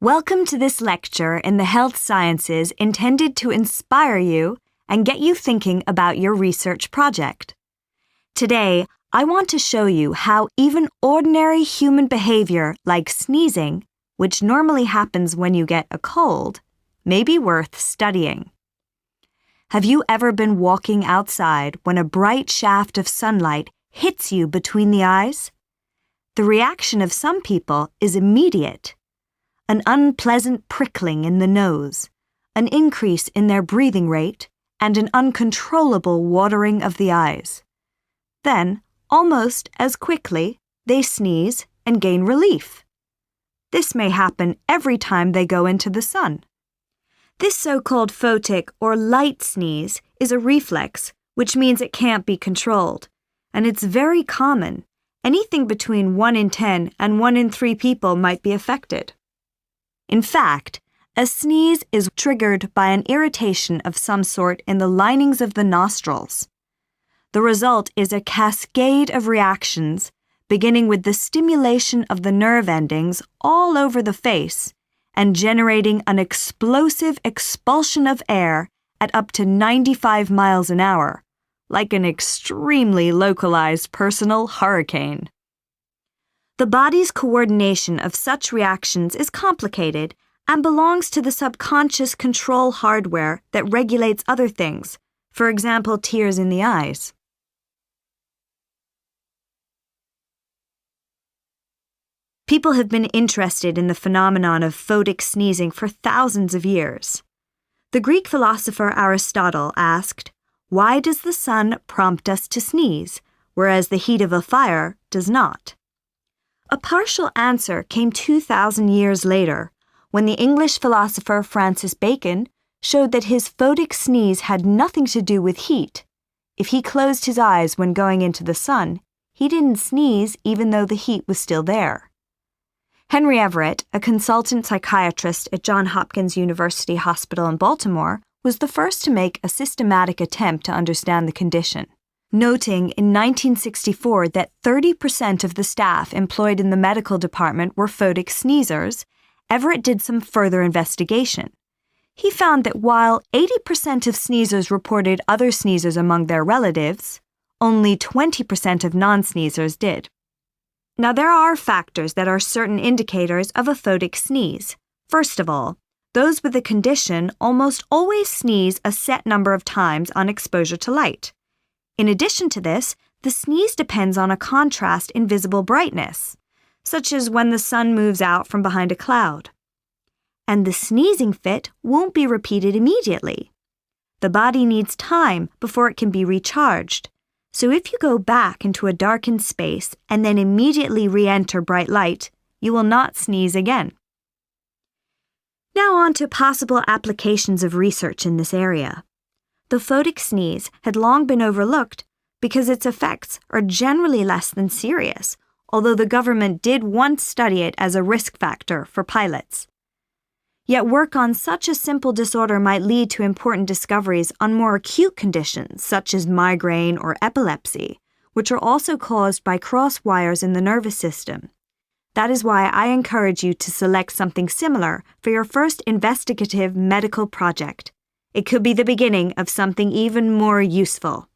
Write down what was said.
Welcome to this lecture in the health sciences intended to inspire you and get you thinking about your research project. Today, I want to show you how even ordinary human behavior like sneezing, which normally happens when you get a cold, may be worth studying. Have you ever been walking outside when a bright shaft of sunlight hits you between the eyes? The reaction of some people is immediate. An unpleasant prickling in the nose, an increase in their breathing rate, and an uncontrollable watering of the eyes. Then, almost as quickly, they sneeze and gain relief. This may happen every time they go into the sun. This so-called photic or light sneeze is a reflex, which means it can't be controlled, and it's very common. Anything between 1 in 10 and 1 in 3 people might be affected. In fact, a sneeze is triggered by an irritation of some sort in the linings of the nostrils. The result is a cascade of reactions, beginning with the stimulation of the nerve endings all over the face and generating an explosive expulsion of air at up to 95 miles an hour, like an extremely localized personal hurricane. The body's coordination of such reactions is complicated and belongs to the subconscious control hardware that regulates other things, for example, tears in the eyes. People have been interested in the phenomenon of photic sneezing for thousands of years. The Greek philosopher Aristotle asked, "Why does the sun prompt us to sneeze, whereas the heat of a fire does not?" A partial answer came 2,000 years later, when the English philosopher Francis Bacon showed that his photic sneeze had nothing to do with heat. If he closed his eyes when going into the sun, he didn't sneeze even though the heat was still there. Henry Everett, a consultant psychiatrist at Johns Hopkins University Hospital in Baltimore, was the first to make a systematic attempt to understand the condition. Noting in 1964 that 30% of the staff employed in the medical department were photic sneezers, Everett did some further investigation. He found that while 80% of sneezers reported other sneezers among their relatives, only 20% of non-sneezers did. Now, there are factors that are certain indicators of a photic sneeze. First of all, those with the condition almost always sneeze a set number of times on exposure to light. In addition to this, the sneeze depends on a contrast in visible brightness, such as when the sun moves out from behind a cloud. And the sneezing fit won't be repeated immediately. The body needs time before it can be recharged. So if you go back into a darkened space and then immediately re-enter bright light, you will not sneeze again. Now on to possible applications of research in this area. The photic sneeze had long been overlooked because its effects are generally less than serious, although the government did once study it as a risk factor for pilots. Yet work on such a simple disorder might lead to important discoveries on more acute conditions such as migraine or epilepsy, which are also caused by cross wires in the nervous system. That is why I encourage you to select something similar for your first investigative medical project. It could be the beginning of something even more useful.